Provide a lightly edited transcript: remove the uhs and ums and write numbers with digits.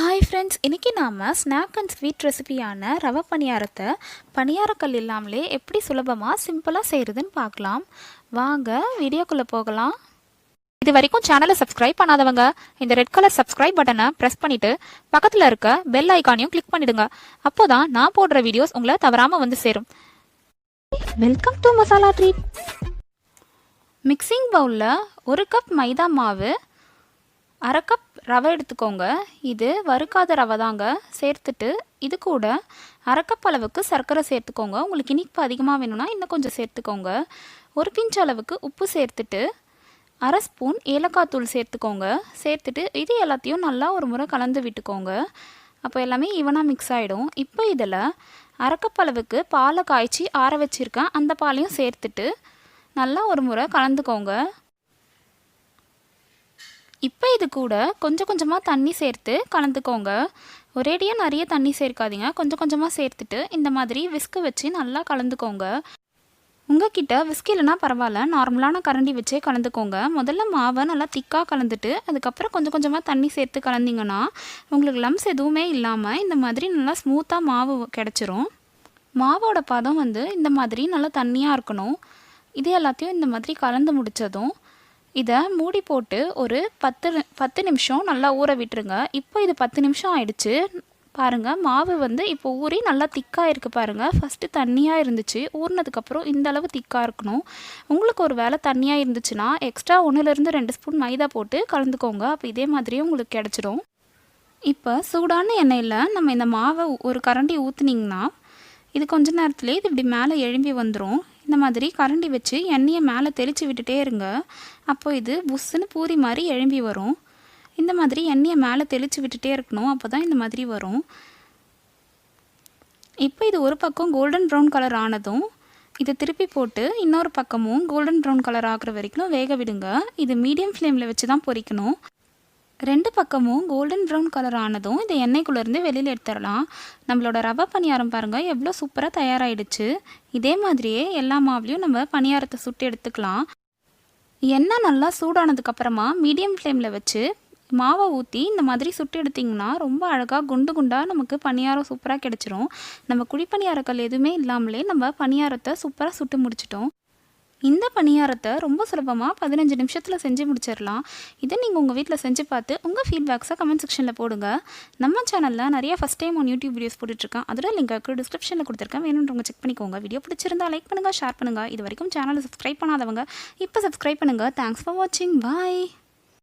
Hi friends, இன்றைக்கி நாம் snack and sweet ரெசிபியான ரவை பணியாரத்தை பணியாரக்கல் இல்லாமலே எப்படி சுலபமாக சிம்பிளாக செய்கிறதுன்னு பார்க்கலாம். வாங்க வீடியோக்குள்ளே போகலாம். இது வரைக்கும் சேனலை சப்ஸ்கிரைப் பண்ணாதவங்க இந்த ரெட் கலர் சப்ஸ்கிரைப் பட்டனை ப்ரெஸ் பண்ணிவிட்டு பக்கத்தில் இருக்க பெல் ஐக்கானையும் கிளிக் பண்ணிவிடுங்க. அப்போ தான் நான் போடுற வீடியோஸ் உங்களை தவறாமல் வந்து சேரும். Welcome to masala treat. Mixing பவுலில் 1 கப் மைதா மாவு, 1/2 கப் ரவை எடுத்துக்கோங்க. இது வறுக்காத ரவை தாங்க. சேர்த்துட்டு இது கூட 1/2 கப் அளவுக்கு சர்க்கரை சேர்த்துக்கோங்க. உங்களுக்கு இனிப்பு அதிகமாக வேணும்னா இன்னும் கொஞ்சம் சேர்த்துக்கோங்க. 1 பிஞ்ச் அளவுக்கு உப்பு சேர்த்துட்டு 1/2 ஸ்பூன் ஏலக்காய் தூள் சேர்த்துக்கோங்க. சேர்த்துட்டு இது எல்லாத்தையும் நல்லா ஒரு முறை கலந்து விட்டுக்கோங்க. அப்போ எல்லாமே ஈவனாக மிக்ஸ் ஆகிடும். இப்போ இதில் 1/2 கப் அளவுக்கு பாலை காய்ச்சி ஆற வச்சுருக்கேன். அந்த பாலையும் சேர்த்துட்டு நல்லா ஒரு முறை கலந்துக்கோங்க. இப்போ இது கூட கொஞ்சம் கொஞ்சமாக தண்ணி சேர்த்து கலந்துக்கோங்க. ஒரேடியாக நிறைய தண்ணி சேர்க்காதீங்க. கொஞ்சம் கொஞ்சமாக சேர்த்துட்டு இந்த மாதிரி விஸ்கு வச்சு நல்லா கலந்துக்கோங்க. உங்ககிட்ட விஸ்கு இல்லைனா பரவாயில்ல, நார்மலான கரண்டி வச்சே கலந்துக்கோங்க. முதல்ல மாவை நல்லா திக்காக கலந்துட்டு அதுக்கப்புறம் கொஞ்சம் கொஞ்சமாக தண்ணி சேர்த்து கலந்திங்கன்னா உங்களுக்கு லம்ஸ் எதுவுமே இல்லாமல் இந்த மாதிரி நல்லா ஸ்மூத்தாக மாவு கிடச்சிரும். மாவோட பதம் இந்த மாதிரி நல்லா தண்ணியாக இருக்கணும். இது எல்லாத்தையும் இந்த மாதிரி கலந்து முடித்ததும் இதை மூடி போட்டு ஒரு 10 நிமிஷம் நல்லா ஊற விட்டுருங்க. இப்போ இது 10 நிமிஷம் ஆயிடுச்சு. பாருங்கள், மாவு இப்போ ஊறி நல்லா திக்காக இருக்குது. பாருங்கள், ஃபஸ்ட்டு தண்ணியாக இருந்துச்சு. ஊறினதுக்கப்புறம் இந்த அளவு திக்காக இருக்கணும். உங்களுக்கு ஒரு வேளை தண்ணியாக இருந்துச்சுன்னா எக்ஸ்ட்ரா 1லேருந்து 2 ஸ்பூன் மைதா போட்டு கலந்துக்கோங்க. அப்போ இதே மாதிரியே உங்களுக்கு கிடச்சிடும். இப்போ சூடான எண்ணெயில் நம்ம இந்த மாவை ஒரு கரண்டி ஊற்றுனீங்கன்னா இது கொஞ்ச நேரத்துலேயே இது இப்படி மேலே எழும்பி வந்துடும். இந்த மாதிரி கரண்டி வச்சு எண்ணெயை மேலே தெளித்து விட்டுட்டே இருங்க. அப்போது இது புஷ்ஷுன்னு பூரி மாதிரி எழும்பி வரும். இந்த மாதிரி எண்ணெயை மேலே தெளித்து விட்டுட்டே இருக்கணும். அப்போ தான் இந்த மாதிரி வரும். இப்போ இது ஒரு பக்கம் கோல்டன் ப்ரௌன் கலர் ஆனதும் இதை திருப்பி போட்டு இன்னொரு பக்கமும் கோல்டன் ப்ரௌன் கலர் ஆகிற வரைக்கும் வேக விடுங்க. இது மீடியம் ஃப்ளேமில் வச்சு தான் பொரிக்கணும். 2 பக்கமும் கோல்டன் ப்ரௌன் கலர் ஆனதும் இதை எண்ணெய்க்குள்ளேருந்து வெளியில் எடுத்துடலாம். நம்மளோட ரவை பணியாரம் பாருங்கள் எவ்வளோ சூப்பராக தயாராகிடுச்சு. இதே மாதிரியே எல்லா மாவுலேயும் நம்ம பணியாரத்தை சுட்டு எடுத்துக்கலாம். எண்ணெய் நல்லா சூடானதுக்கப்புறமா மீடியம் ஃப்ளேமில் வச்சு மாவை ஊற்றி இந்த மாதிரி சுட்டு எடுத்திங்கன்னா ரொம்ப அழகாக குண்டு குண்டாக நமக்கு பணியாரம் சூப்பராக கிடச்சிரும். நம்ம குழிப்பணியாரக்கல் எதுவுமே இல்லாமலே நம்ம பணியாரத்தை சூப்பராக சுட்டு முடிச்சிட்டோம். இந்த பணியாரத்தை ரொம்ப சுலபமாக 15 நிமிஷத்தில் செஞ்சு முடிச்சிடலாம். இதை நீங்கள் உங்கள் வீட்டில் செஞ்சு பார்த்து உங்கள் ஃபீட்பேக்ஸை கமெண்ட் செக்ஷனில் போடுங்க. நம்ம சேனலில் நிறைய ஃபஸ்ட் டைம் யூடியூப் வீடியோஸ் போட்டுட்ருக்கேன். அதோட லிங்க் டிஸ்கிரிப்ஷனில் கொடுத்துருக்கேன். வேணுன்றவங்க செக் பண்ணிக்கோங்க. வீடியோ பிடிச்சிருந்தா லைக் பண்ணுங்கள், ஷேர் பண்ணுங்கள். இது வரைக்கும் சேனலை சப்ஸ்கிரைப் பண்ணாதவங்க இப்போ சப்ஸ்கிரைப் பண்ணுங்கள். தேங்க்ஸ் ஃபார் வாட்சிங். பாய்.